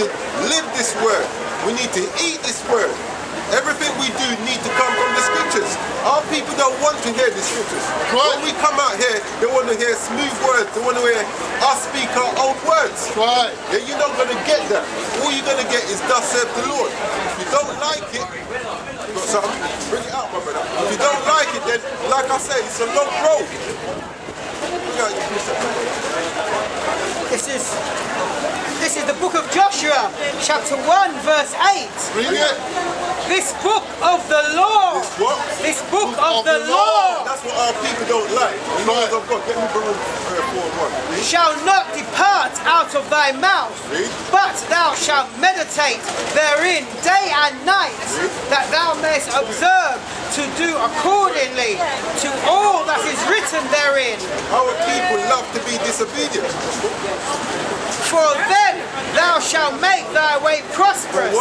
to live this word. We need to eat this word. Everything we do needs to come from the scriptures. Our people don't want to hear the scriptures. Right. When we come out here, they want to hear smooth words. They want to hear us speak our own words. Right. Yeah, you're not going to get that. All you're going to get is thus saith the Lord. If you don't like it, you got something? Bring it out, my brother. If you don't like it, then, like I say, it's a long road. Bring out your precept. This is the book of Joshua, chapter 1, verse 8. Read it. This book of the law. This what? This book of the law. That's what our people don't like. The laws of God. Get me Baruch 4:1. Shall not depart out of thy mouth, but thou shalt meditate therein day and night, that thou mayest observe to do accordingly to all that is written therein. Our people love to be disobedient. For then thou shalt make thy way prosperous.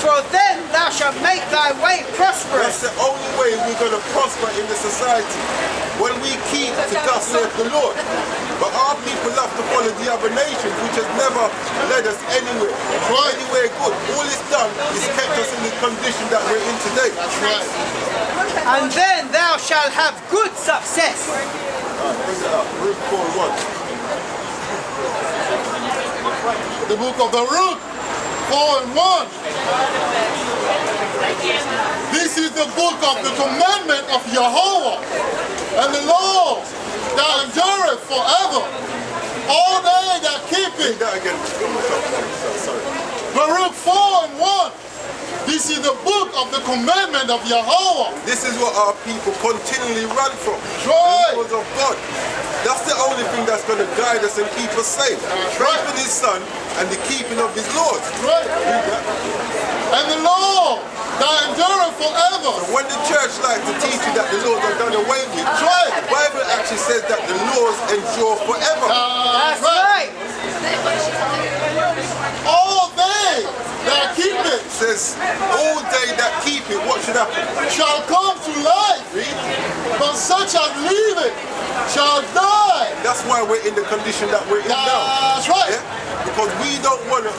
For then thou shalt make thy way prosperous. That's the only way we're going to prosper in the society. When we keep to thus saith the Lord. But our people love to follow the other nations, which has never led us anywhere. Anywhere good. All it's done is kept us in the condition that we're in today. That's right. And then thou shalt have good success. Alright, bring it up. Baruch 4:1. The book of Baruch 4:1. This is the book of the commandment of Yahweh and the law that endureth forever. All they that keep it. That again. Sorry. Baruch 4:1. This is the book of the commandment of Yahweh. This is what our people continually run from. Right. The laws of God. That's the only thing that's going to guide us and keep us safe. Faith in His Son and the keeping of His laws. Right. And the law that endureth forever. So when the church likes to teach you that the laws are done away with, the Bible actually says that the laws endure forever. That's right. All they that keep it, Says all they that keep it, what should happen? shall come to life, but such as leave it shall die. That's why we're in the condition that we're in now. That's right. Yeah? Because we don't want to.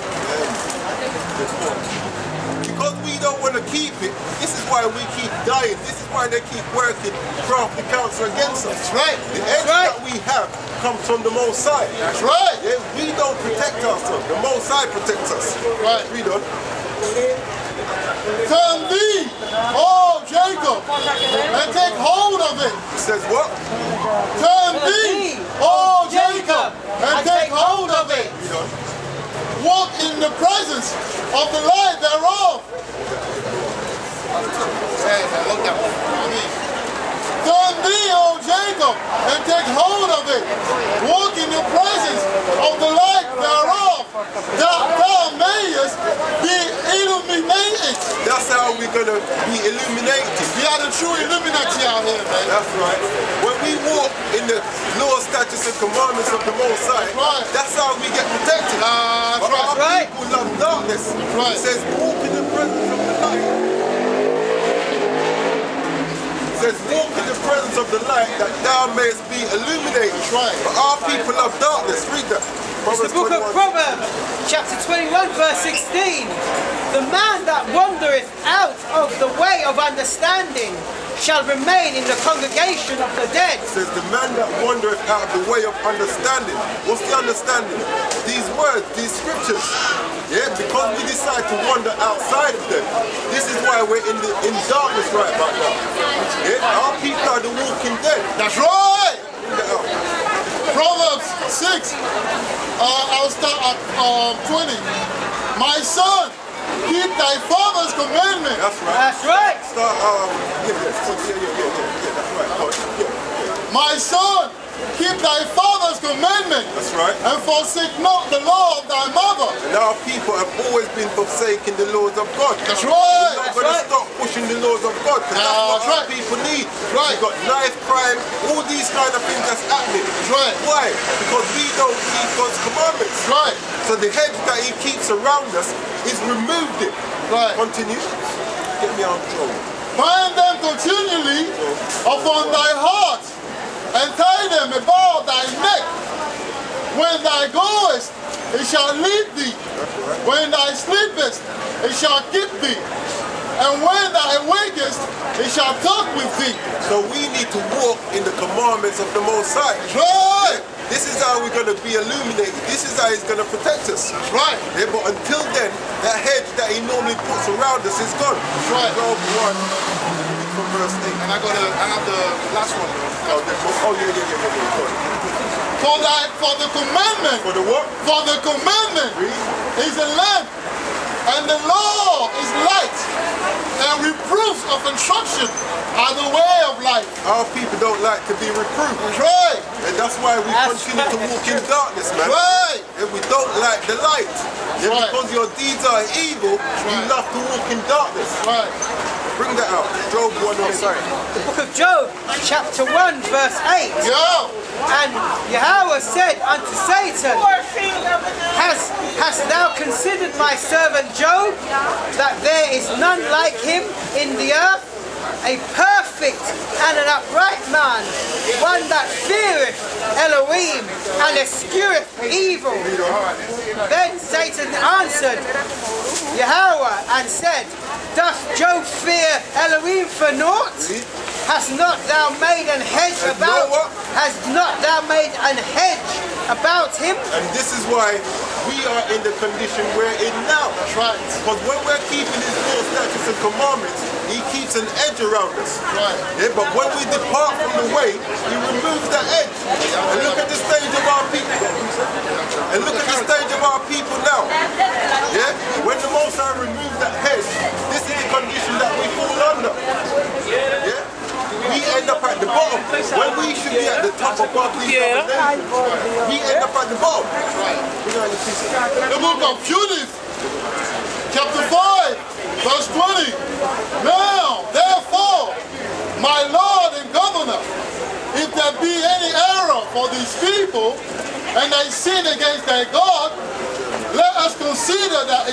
Because we don't want to keep it. This is why we keep dying. This is why they keep working crafty counsel against us. That's right. The edge that we have comes from the Most High. That's right. Yeah? We don't protect ourselves. The Most High protects us. Right. Read on. Turn thee, O Jacob, and take hold of it. It says what? Turn thee, O Jacob, and take hold of it. Read on. Walk in the presence of the light thereof. Turn thee, O Jacob, and take hold of it. Walk in the presence of the light thereof, that thou mayest be illuminated. That's how we're going to be illuminated. We are the true Illuminati out here, man. That's right. When we walk in the law, statutes, and commandments of the Most High, that's how we get protected. But our people love darkness. It says, walk in the presence of the light. It says, walk in the presence of the light that thou mayest be illuminated. But our people love darkness. Read that. It's the book of Proverbs, chapter 21, verse 16. The man that wandereth out of the way of understanding shall remain in the congregation of the dead. It says the man that wandereth out of the way of understanding. What's the understanding? These words, these scriptures. Yeah, because we decide to wander outside of them. This is why we're in darkness right about now. Yeah, our people are the walking dead. That's right. Proverbs 6. I'll start at 20. My son, keep thy father's commandment. That's right. That's right. Start, that's right. My son, keep thy father's commandment. That's right. And forsake not the law of thy mother. And our people have always been forsaking the laws of God. That's right. We're not going to stop pushing the laws of God, because that's what our right. people need. Right. We've got knife crime, all these kind of things that's happening. Right. Why? Because we don't keep God's commandments. Right. So the hedge that He keeps around us is removed it. Right. Continue. Get me out of trouble. Bind them continually upon thy heart, and tie them about thy neck. When thou goest it shall lead thee. When thou sleepest, it shall keep thee. And when thou awakest, it shall talk with thee. So we need to walk in the commandments of the Most High. Right. This is how we're going to be illuminated. This is how He's going to protect us. Right. Yeah, but until then, that hedge that He normally puts around us is gone. Right. Job 1 from verse 8. And I have the last one. Yeah. For the commandment. For the what? For the commandment is a lamp, and the law is light, and reproofs of instruction are the way of life. Our people don't like to be reproved. Right. And that's why we continue to walk in darkness, man. Right. And we don't like the light. Yeah, Right. because your deeds are evil, you love to walk in darkness. Right. Bring that out. Job 1. The book of Job, chapter 1, verse 8. Yeah. And Yahweh said unto Satan, Hast thou considered my servant Job, that there is none like him in the earth, a perfect and an upright man, one that feareth Elohim and escheweth evil? Then Satan answered Yahweh and said, Doth Job fear Elohim for naught? Hast not thou made an hedge about? Hast not thou made an hedge about him? And this is why we are in the condition we're in now. That's right. Because when we're keeping His laws, statutes, and commandments, He keeps an edge around us. Right. Yeah, but when we depart from the way, He removes that edge. And look at the stage of our people. And look at the stage of our people now. Yeah? When the Most High removes that hedge, this is the condition that we fall under. Yeah? We end up at the bottom. When we should be at the top above these other nations, we end up at the bottom. The book of Judith, chapter 5, verse 20. Now, therefore, my Lord and Governor, if there be any error for these people, and they sin against their God, let us consider that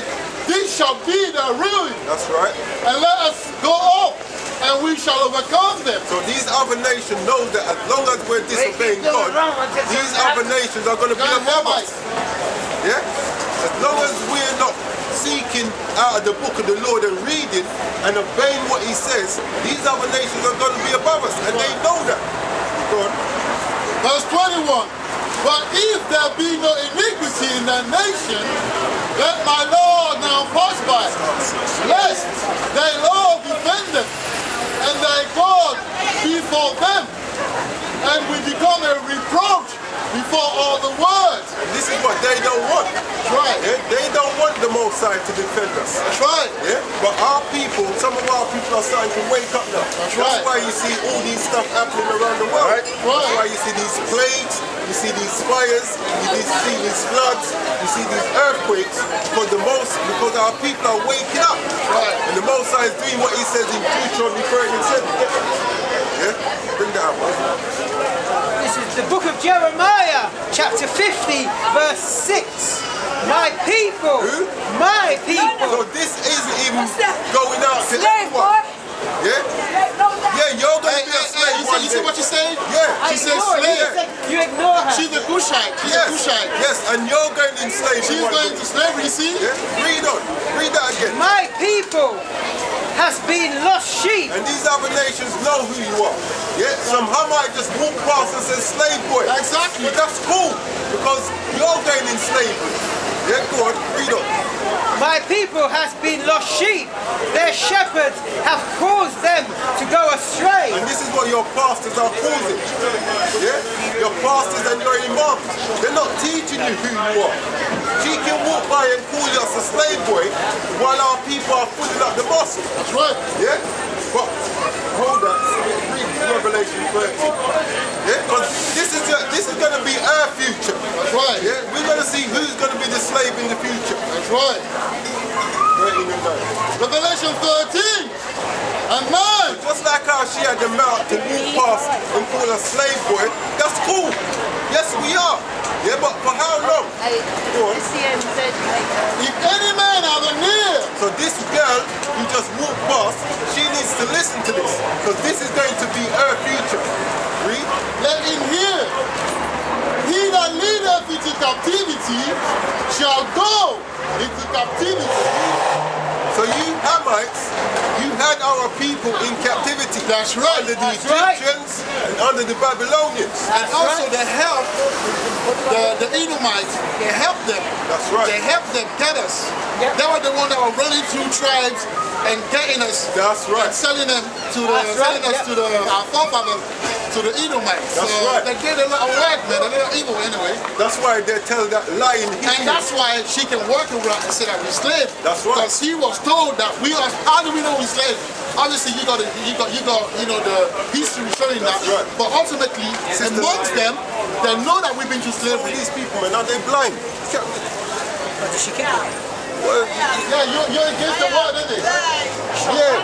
this shall be their ruin. That's right. And let us go up, and we shall overcome them. So these other nations know that as long as we're disobeying God, these other nations are going to be above us. Yeah? As long as we're not seeking out of the book of the Lord and reading and obeying what He says, these other nations are going to be above us, and they know that. Go on. Verse 21. But if there be no iniquity in that nation, let my Lord now pass by, lest their Lord defend them, and their God be for them, and we become a reproach before all the world. This is what they don't want. That's right. Yeah? They don't want the Most High to defend us. That's right. Yeah? But our people, some of our people are starting to wake up now. That's That's right. why you see all these stuff happening around the world. Right. That's why you see these plagues, you see these fires, you see these floods, you see these earthquakes, because our people are waking up. Right. And the Most High is doing what He says in Deuteronomy 30:7. Yeah? Bring that up. This is the book of Jeremiah, chapter 50, verse 6. My people, Who? my people. So this isn't even going out to Slave boy. everyone. Yeah? Yeah, you're going to be a slave one You see day. what she said? Yeah. She said Ignore her. slave. You ignore her. She's a Cushite. She's a Cushite. Yes, and you're going in slavery. She's one going day. to slavery, you see? Yeah? Read on. Read that again. My people has been lost sheep. And these other nations know who you are. Yeah? Some Hamite just walk past and says slave boy. Exactly. But that's cool because you're going in slavery. Yeah, go on. Read on. My people has been lost sheep. Their shepherds have caused them to go astray. And this is what your pastors are causing. Yeah? Your pastors and your imams. They're not teaching you who you are. She can walk by and call you a slave boy while our people are filling up the mosque. That's right. Yeah? But hold on. Read Revelation 13. Yeah? Because this is going to be our future. That's right. Yeah? We're going to see who's going to be the slave in the future. That's right. Revelation 13 and 9. Just like how she had the mouth to walk past and call a slave boy, that's cool. Yes, we are. Yeah, but for how long? Go on. If any man have an ear, So this girl who just walked past, she needs to listen to this because this is going to be her future. Read. let him hear. He that leadeth in into captivity shall go into captivity. So you Hamites, you had our people in captivity. That's right. Under the Egyptians and under the Babylonians. And also they helped the Edomites. They helped them. That's right. They helped them get us. They were the ones that were running through tribes and getting us. That's right. And selling them to the our forefathers, to the Edomites. That's so right. They did a lot of work, man. A little evil anyway. That's why they tell that lying And that's why she can work around and say that we're slaves. That's right. Because he was told that we are. How do we know we're slaves? Obviously, you got the history showing that. That's right. But ultimately, amongst them, they know that we've been to Some of slavery. these people, man, are they blind? Well, Yeah, you're against the word, isn't it? yeah.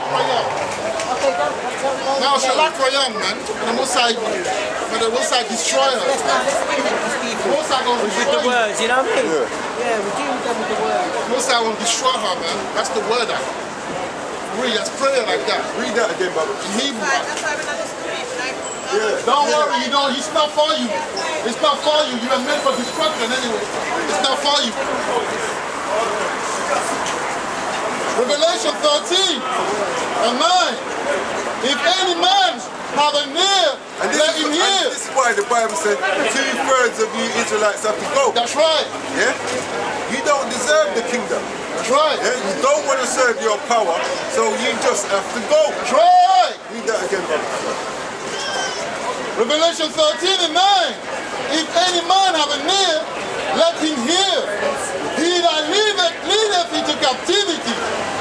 Now, Shalak Rayam, man. The Most High destroy her. The Most High gonna With destroy the her. words, you know what I mean? Yeah. Yeah, we deal with them with the words. The Most High gonna destroy her, man. That's the word. Read, that's prayer like that. Read that again, brother. In Hebrew. Yeah. Don't worry, you know, it's not for you. It's not for you. You are meant for destruction anyway. It's not for you. Revelation 13 and 9. If any man have an ear, And let him hear. this is why the Bible said 2/3 of you Israelites have to go. That's right. Yeah? You don't deserve the kingdom. That's right. Yeah? You don't want to serve your power, so you just have to go. That's right. Read that again, brother. Revelation 13 and 9. If any man have an ear, let him hear. He that leadeth into captivity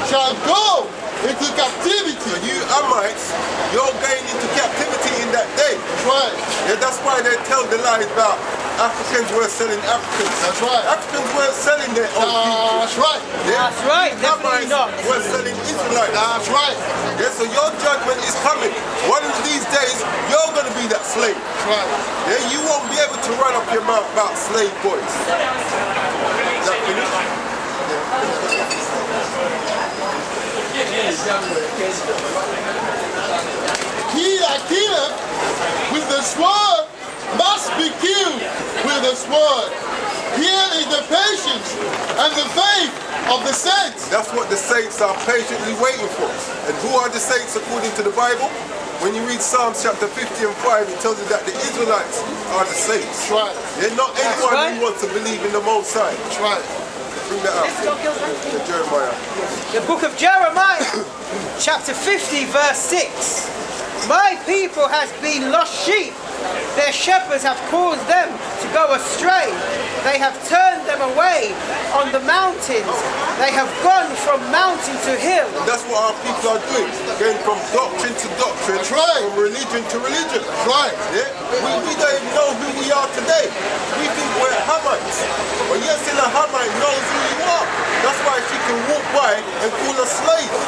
shall go into captivity. So you Amites, you're going into captivity in that day. That's right. Yeah, that's why they tell the lies about Africans were selling Africans. That's right. Africans weren't selling their own people. That's right. Yeah? That's right, definitely Amites not. were selling Israelites. That's right. Yeah, so your judgment is coming. One of these days, you're going to be that slave. That's right. Yeah, you won't be able to run up your mouth about slave boys. Is that finished? He that killeth with the sword must be killed with the sword. Here is the patience and the faith of the saints. That's what the saints are patiently waiting for. And who are the saints according to the Bible? When you read Psalms chapter 50 and 5, it tells you that the Israelites are the saints. That's right. They're not anyone who wants to believe in the Most High. That's right. Bring that out. To Jeremiah. The book of Jeremiah, chapter 50, verse 6. My people has been lost sheep. Their shepherds have caused them to go astray. They have turned them away on the mountains. They have gone from mountain to hill. And that's what our people are doing. Going from doctrine to doctrine. That's right. From religion to religion. That's right. Yeah? We don't even know who we are today. We think we're Hamites. But yet still a Hamite knows who you are. That's why she can walk by and call us slaves.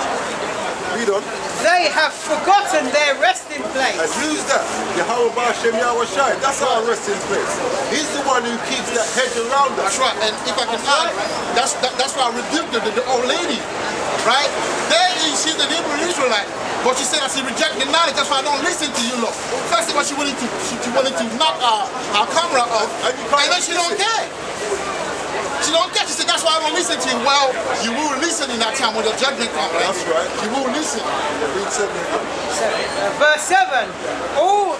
Read on. They have forgotten their resting place. And who's that? Yahweh Ba'ashem Yahweh Shai. That's our resting place. He's the one who keeps that hedge around us. That's right. And if I can add, that's why I rebuked the old lady. Right? She's an Hebrew Israelite. But she said that she rejected the knowledge, that's why I don't listen to you, look. First of all, she wanted to knock our camera off, and then she don't care. She don't care. She said, that's why I don't listen to you. Well, you will listen in that time when the judgment comes, right? That's right. You will listen. Read 7. Verse 7. All.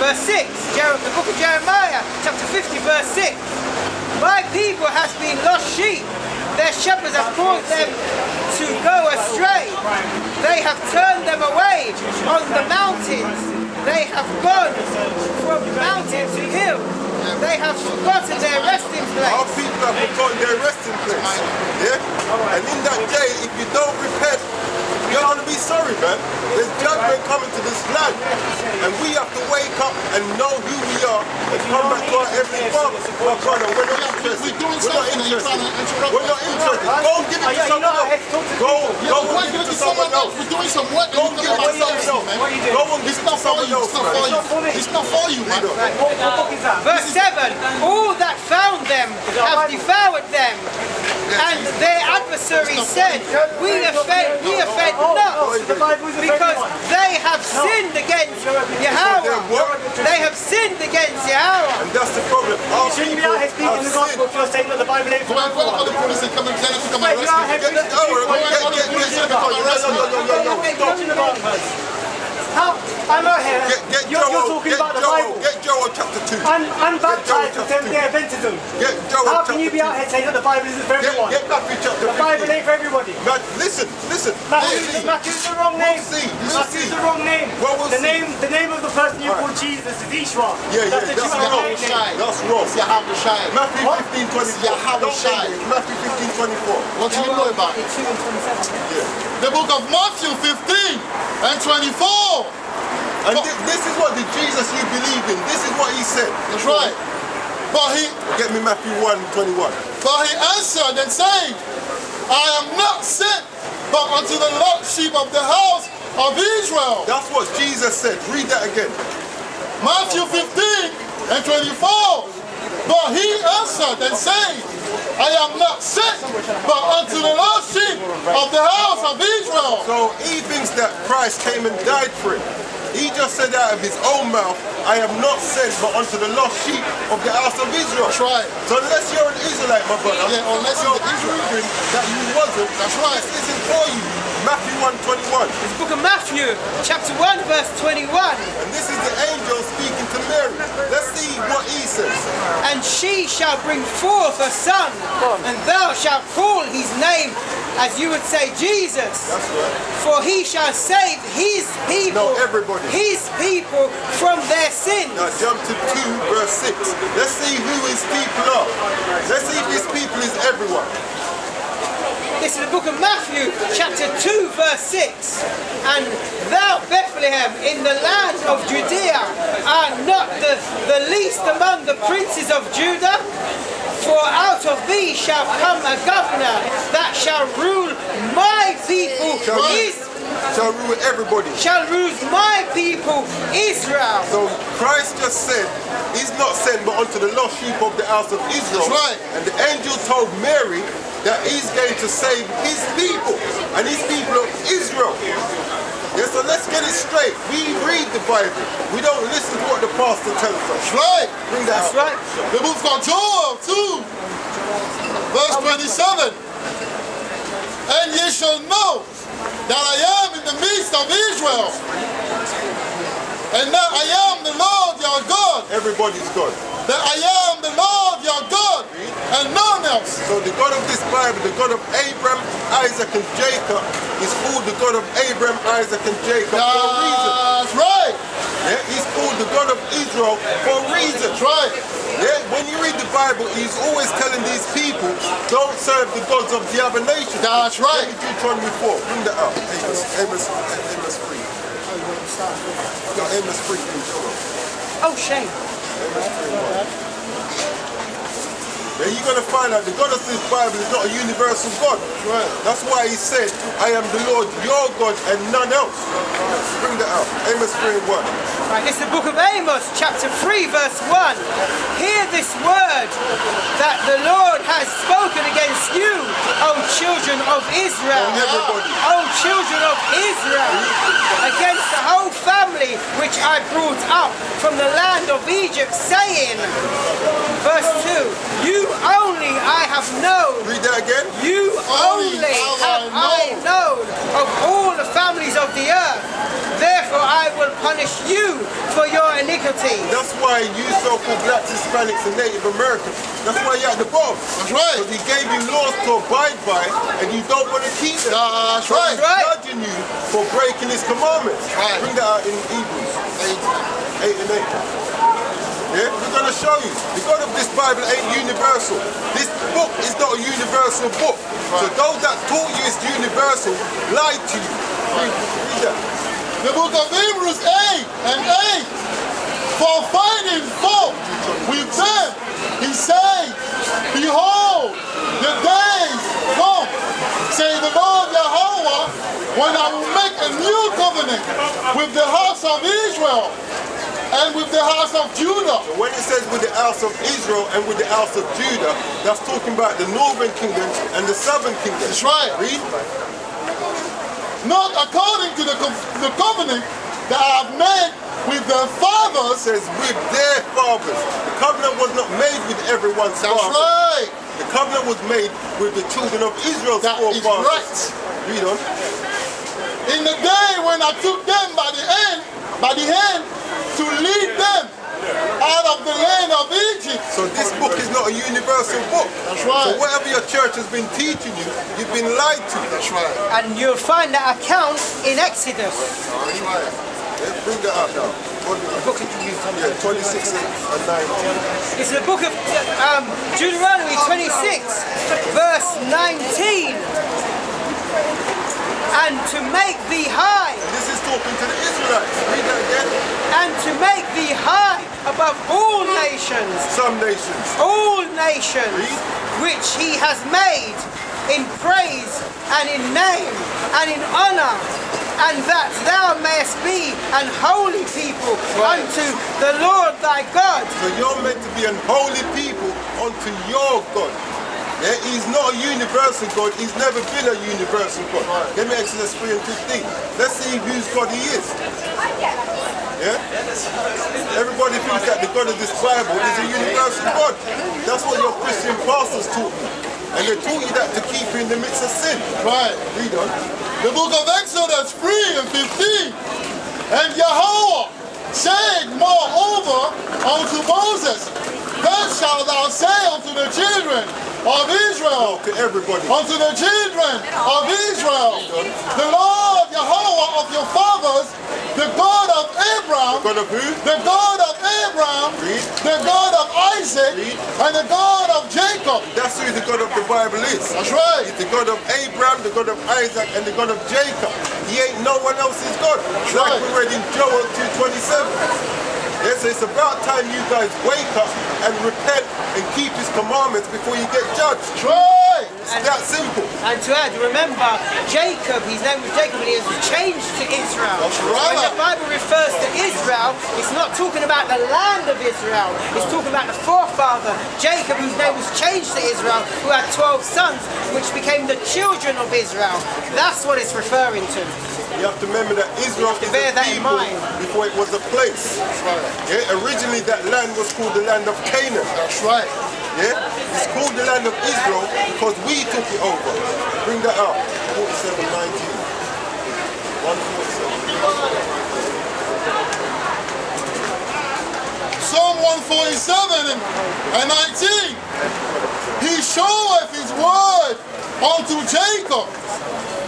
Verse 6. The book of Jeremiah, chapter 50, verse 6. My people has been lost sheep. Their shepherds have caused them to go astray. They have turned them away on the mountains. They have gone from mountain to hill. They have forgotten their resting Our place. people have forgotten their resting place. Yeah? And in that day, if you don't repent, you're going to be sorry, man. There's judgment coming to this land. And we have to wake up and know who we are and come back to our Heavenly Father. My brother, we're not interested. We're doing We're not something and you're interested. trying to interrupt We're not interested. Go and give it to someone else. Go and give it to someone else. We're doing some work. Go and give it to someone else. Go and give it to someone else, man. It's not for you, man. Verse 7. All that found them have devoured them. And their adversary said, we offend not, because they have sinned against Yahweh. They have sinned against Yahweh. And that's the problem. Our You shouldn't be people out here speaking have the gospel sinned. if you're saying that the Bible ain't for Come on, everyone. call the police and come and tell them to come and Wait, you out arrest here me. preaching the wrong verse. How? I'm out here. You're talking about the Bible. Get Joel chapter 2. I'm baptized with Seventh Day Adventism. Get Joel How chapter can you be out here saying that the Bible isn't for everyone? Get Matthew chapter The Bible 15. ain't for everybody. Listen. Matthew's the wrong name. We'll Matthew's see. the wrong name. Well, we'll the see. name of the person you call Jesus is Ishwa. That's the Jewish wrong. name. That's wrong. It's Yahweh Shai. Matthew 15:24. Yahweh Shai. Matthew 15:24. What do you know about it? 2 and 27. The book of Matthew 15 and 24. And this is what the Jesus you believe in. This is what he said. That's right. But he Get me Matthew 1:21. answered and said, I am not sent but unto the lost sheep of the house of Israel. That's what Jesus said. Read that again. Matthew 15 and 24. But he answered and said, I am not sent but unto the lost sheep of the house of Israel. So he thinks that Christ came and died for him. He just said out of his own mouth, I am not sent but unto the lost sheep of the house of Israel. That's right. So unless you're an Israelite, my brother, Yeah, unless you're you're an proving that you wasn't, That's right. this isn't for you. Matthew 1:21. It's the book of Matthew, chapter 1, verse 21. And this is the angel speaking to Mary. Let's see what he says. And she shall bring forth a son, and thou shalt call his name, as you would say, Jesus. That's right. For he shall save his people, No, everybody. his people from their sins. Now jump to 2 verse 6. Let's see who his people are. Let's see if his people is everyone. This is the book of Matthew, chapter 2, verse 6. And thou, Bethlehem, in the land of Judea, art not the least among the princes of Judah, for out of thee shall come a governor that shall rule my people, Shall rule everybody. shall rule my people, Israel. So Christ just said, he's not sent but unto the lost sheep of the house of Israel. That's right. And the angel told Mary that he's going to save his people. And his people of Israel. Yeah, so let's get it straight. We read the Bible. We don't listen to what the pastor tells us. That's right. Bring that That's out. right. The book of Joel 2, verse 27. And ye shall know that I am in the midst of Israel, and that I am the Lord your God, Everybody's God. that I am the Lord your God, and none else. So the God of this Bible, the God of Abraham, Isaac, and Jacob, is called the God of Abraham, Isaac, and Jacob for a reason. That's right. Yeah, he's called the God of Israel for a reason. That's right. Yeah, when you read the Bible, he's always telling these people, don't serve the gods of the other nations. That's right. Let me Deuteronomy 4. Bring that up. Amos 3. No, Amos 3. Oh, shame. Yeah, you're going to find out the God of this Bible is not a universal God. Right. That's why he said, I am the Lord your God and none else. Bring that out. Amos 3 and 1. Right, it's the book of Amos, chapter 3, verse 1. Hear this word that the Lord has spoken against you, O children of Israel. Everybody. O children of Israel, against the whole family which I brought up from the land of Egypt, saying, verse 2, you only I have known. Read that again. You only have I known of all the families of the earth. Therefore I will punish you for your iniquity. That's why you so-called blacks, Hispanics, and Native Americans, that's why you're at the bottom. That's right. Because he gave you laws to abide by, and you don't want to keep them. That's So right. he's judging you for breaking his commandments. Right. Bring that out in Hebrews 8 and 8. Yeah, we're going to show you. The God of this Bible ain't universal. This book is not a universal book. So those that taught you it's universal lied to you. Read that. The book of Hebrews 8 and 8. For finding fault with them, he said, behold, the days come, say the Lord Yahweh, when I will make a new covenant with the house of Israel and with the house of Judah. So when it says with the house of Israel and with the house of Judah, that's talking about the northern kingdom and the southern kingdom. That's right. Read. Not according to the covenant that I have made with their fathers. It says with their fathers. The covenant was not made with everyone's That's father. right. The covenant was made with the children of Israel's That is forefathers. right. Read on. In the day when I took them by the hand to lead them out of the land of Egypt. So this book is not a universal book. That's right. So whatever your church has been teaching you, you've been lied to. That's right. And you'll find that account in Exodus. That's right. Yeah, bring that up now. The book of 26 and 19. It's the book of Deuteronomy 26, verse 19. And to make thee high, This is talking to the Israelites. Read that again. and to make thee high above all nations, Some nations. all nations, Read. which he has made in praise and in name and in honor, and that thou mayest be an holy people Right. unto the Lord thy God. So you're meant to be an holy people unto your God. Yeah, he's not a universal God. He's never been a universal God. Give me Exodus 3 and 15. Let's see whose God he is. Yeah? Everybody thinks that the God of this Bible is a universal God. That's what your Christian pastors taught you. And they taught you that to keep you in the midst of sin. Right. Read on. The book of Exodus 3 and 15. And Yahweh said moreover unto Moses, thus shalt thou say unto the children of Israel, To everybody. unto the children of Israel, the Lord Yahweh of your fathers, the God of Abraham, God of who? the God of Abraham, Read. the God of Isaac, Read. and the God of Jacob. That's who the God of the Bible is. That's right. He's the God of Abraham, the God of Isaac, and the God of Jacob. He ain't no one else's God. Like right. we read in Joel 2:27. Yes, it's about time you guys wake up and repent and keep his commandments before you get judged. That's right. It's that simple. And to add, remember, Jacob, his name was Jacob, and he was changed to Israel. That's When right. the Bible refers to Israel, it's not talking about the land of Israel. It's talking about the forefather, Jacob, whose name was changed to Israel, who had 12 sons, which became the children of Israel. That's what it's referring to. You have to remember that Israel is bear a that in people mind. before it was a place. Yeah, originally that land was called the land of Canaan. That's right. Yeah, it's called the land of Israel because we took it over. Bring that up. 47:19. 147. Psalm 147 and 19. He showeth his word unto Jacob,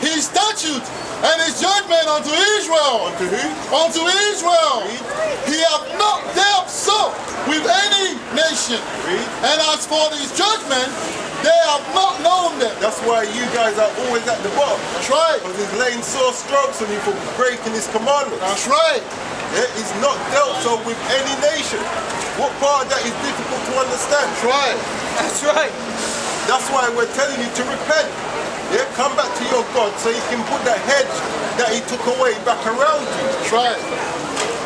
his statute and his judgment unto Israel. Unto who? Unto Israel. He hath not dealt so with any nation. Read. And as for his judgment, they have not known them. That's why you guys are always at the bottom. That's right. Because he's laying sore strokes on you for breaking his commandments. That's right. Yeah, he's not dealt so with any nation. What part of that is difficult to understand? That's right. That's right. That's why we're telling you to repent. Yeah, come back to your God so he can put that hedge that he took away back around you. That's right.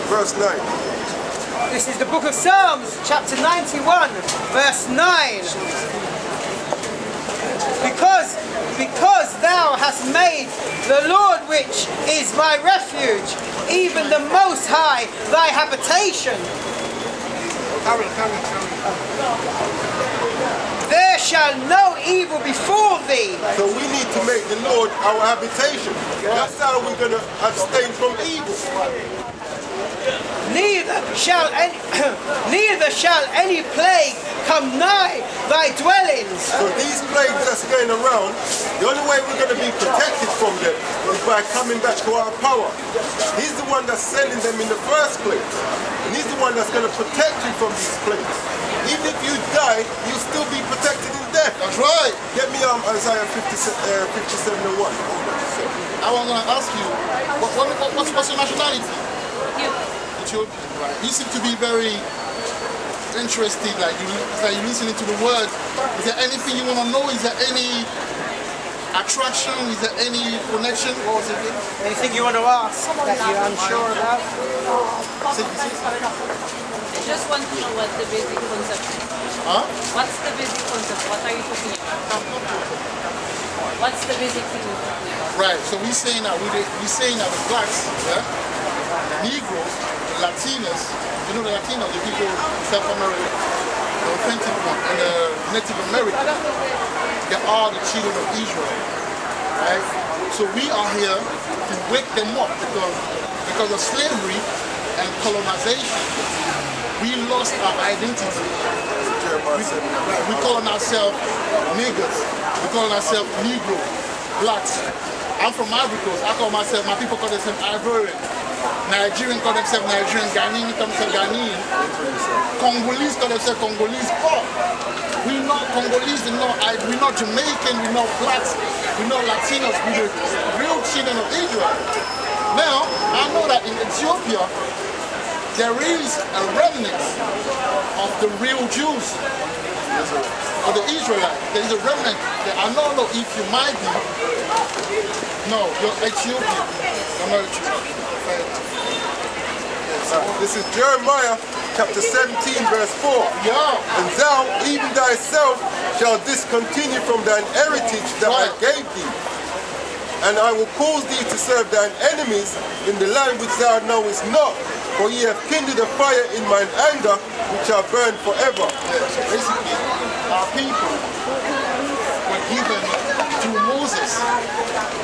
Verse 9. This is the book of Psalms, chapter 91, verse 9. Because thou hast made the Lord, which is my refuge, even the Most High, thy habitation. There shall no evil befall thee. So we need to make the Lord our habitation. That's how we're going to abstain from evil. Neither shall any plague come nigh thy dwellings. So these plagues that's going around, the only way we're going to be protected from them is by coming back to our power. He's the one that's sending them in the first place. And he's the one that's going to protect you from these plagues. Even if you die, you'll still be protected in death. That's right. Get me Isaiah 57:1. I was going to ask you, what's your nationality? Ethiopian. Right. You seem to be very interested, like you're listening to the word. Is there anything you want to know? Is there any attraction? Is there any connection? What was it again? Anything you want to ask that you're unsure about? I just want to know what the basic concept is. Huh? What's the basic concept? What are you talking about? What's the basic thing you're talking about? Right. So we're saying that the blacks, yeah, the Negroes, the Latinos, you know the Latinos, the people in South America, the authentic one, and the Native American, they are the children of Israel. Right? So we are here to wake them up because of slavery and colonization. We lost our identity. We calling ourselves niggers. We calling ourselves Negro, blacks. I'm from Ivory Coast. I call myself, my people call themselves Ivorian. Nigerian call themselves Nigerian. Ghanaian call themselves Ghanaian. Congolese call themselves Congolese. Oh, we're not Congolese, we're not Jamaican, we're not blacks, we're not Latinos, we're the real children of Israel. Now, I know that in Ethiopia, there is a remnant of the real Jews, of the Israelites. There is a remnant that I don't know if you might be. No, you're Ethiopian. You're not Ethiopian. This is Jeremiah chapter 17 verse 4. Yeah. And thou, even thyself, shalt discontinue from thine heritage that I gave thee. And I will cause thee to serve thine enemies in the land which thou knowest not. For ye have kindled a fire in mine anger, which shall burn forever. Yeah, so basically, our people were given through Moses.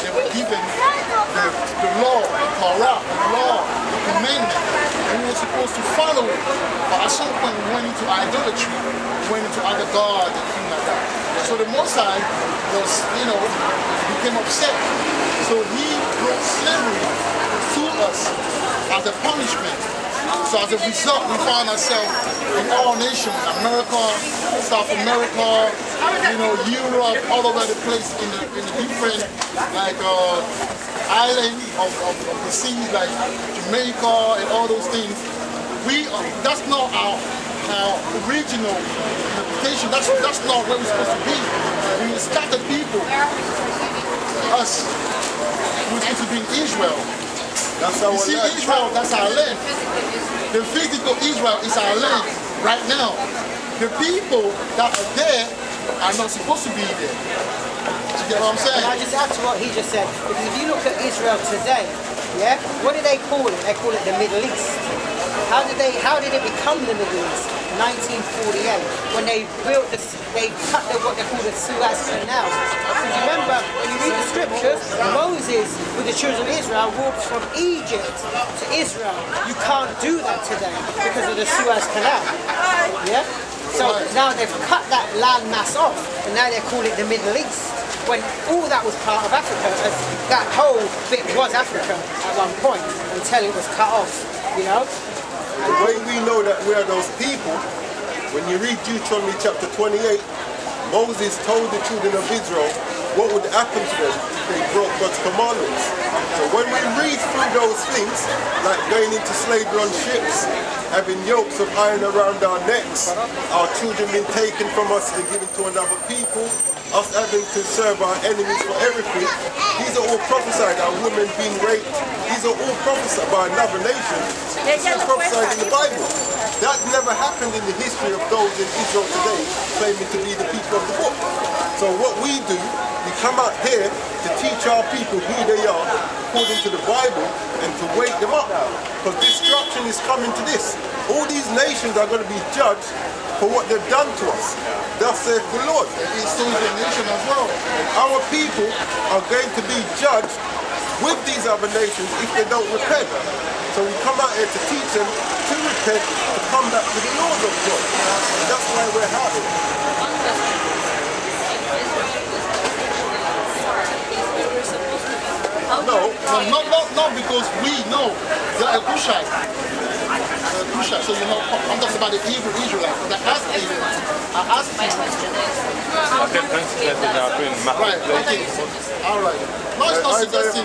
They were given the law, the Torah, the law, the commandment, and we were supposed to follow it. But at some point, we went into idolatry, we went into other gods and things like that. So the Mosai was, became upset. So he brought slavery to us as a punishment. So as a result, we find ourselves in all nations, America, South America, Europe, all over the place in the different islands of the seas like Jamaica and all those things. That's not our original reputation. That's not where we're supposed to be. We scattered people. Us, we're supposed to be in Israel. That's our You see, land. Israel, that's our land. The physical Israel is our land right now. The people that are there are not supposed to be there. You get what I'm saying? And I just add to what he just said, because if you look at Israel today, yeah, what do they call it? They call it the Middle East. How did it become the Middle East? 1948, when they built they cut what they call the Suez Canal. Because remember, when you read the scriptures, Moses with the children of Israel walked from Egypt to Israel. You can't do that today because of the Suez Canal. Yeah? So now they've cut that land mass off, and now they call it the Middle East. When all that was part of Africa, that whole bit was Africa at one point, until it was cut off, The way we know that we are those people, when you read Deuteronomy chapter 28, Moses told the children of Israel what would happen to them if they broke God's commandments. So when we read through those things, like going into slavery on ships, having yokes of iron around our necks, our children being taken from us and given to another people, us having to serve our enemies for everything, these are all prophesied. Our women being raped, these are all prophesied by another nation. This is prophesied in the Bible. That never happened in the history of those in Israel today claiming to be the people of the book. So what we do, we come out here to teach our people who they are according to the Bible and to wake them up. Because destruction is coming to this. All these nations are going to be judged for what they've done to us. Thus saith the Lord. It's still the nation as well. And our people are going to be judged with these other nations if they don't repent. So we come out here to teach them to repent, to come back to the laws of God. And that's why we're having. No, because we know they're a Cushite. So I'm talking about the Hebrew Israelites. I asked you. Right, okay. All right. No, it's not suggesting.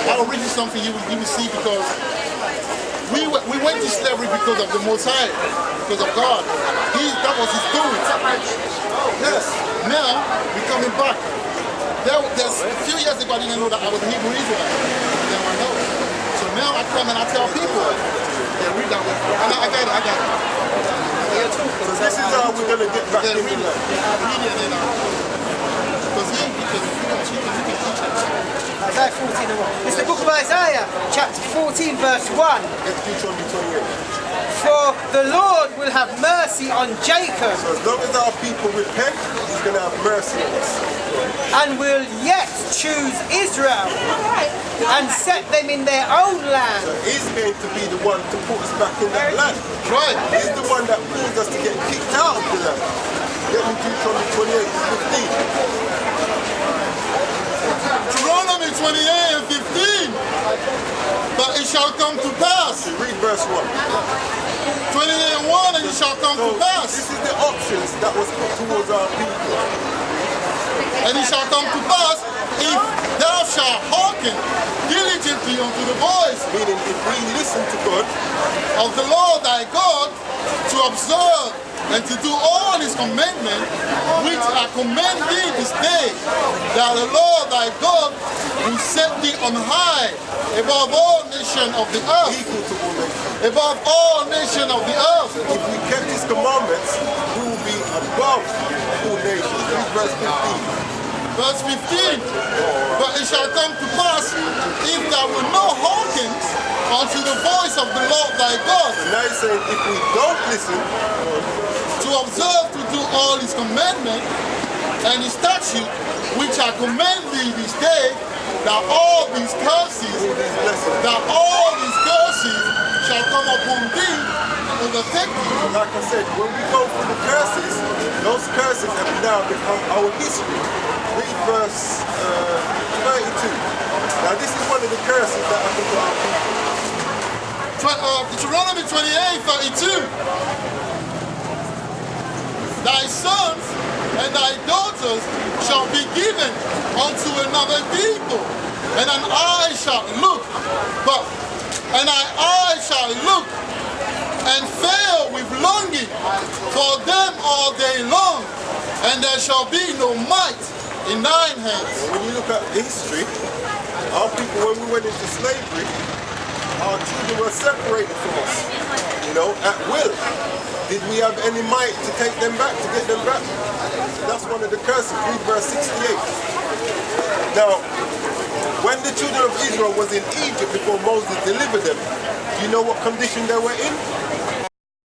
I'll read you something you will see, because we went to slavery because of the Messiah, because of God. That was his doing. Yes. now we're coming back. There's a few years ago I didn't know that I was a Hebrew Israelite. Now I know. So now I come and I tell people, yeah, read that one. I got it. So this is how we're going to get back in the land. Read it and because he can teach it. Isaiah 14 and 1. It's the book of Isaiah, chapter 14, verse 1. Get Deuteronomy 28. For the Lord will have mercy on Jacob, So as long as our people repent, He's going to have mercy on us. and will yet choose Israel, and set them in their own land. So He's going to be the one to put us back in that land. Right. He's the one that caused us to get kicked out of the land. Get me Deuteronomy 28, 15. Deuteronomy 28 and 15. But it shall come to pass. Read verse 1. 28 and 1, and it shall come to So pass. this is the options that was put towards our people. And it shall come to pass if thou shalt hearken diligently unto the voice Meaning if we listen to God, of the Lord thy God, to observe and to do all his commandments, which I command thee this day, that the Lord thy God will set thee on high above all nations of the earth. equal to all nations. Above all nations of the earth. If we kept His commandments, we will be above all nations. Read verse 15. Verse 15. But it shall come to pass, if thou wilt not hearken unto the voice of the Lord thy God, And now He's saying if we don't listen, to observe to do all his commandments and his statutes, which I command thee this day, that all these curses, shall come upon thee and overtake thee. like I said, when we go through the curses, those curses have now become our history. Read verse 32. Now this is one of the curses that happened to our people. Deuteronomy 28:32. Thy sons and thy daughters shall be given unto another people, and an eye shall look, and thine eye shall look and fail with longing for them all day long, and there shall be no might in thine hands. When you look at history, our people, when we went into slavery, our children were separated from us, at will. Did we have any might to take them back, to get them back? So that's one of the curses. Read verse 68. Now, when the children of Israel was in Egypt before Moses delivered them, do you know what condition they were in?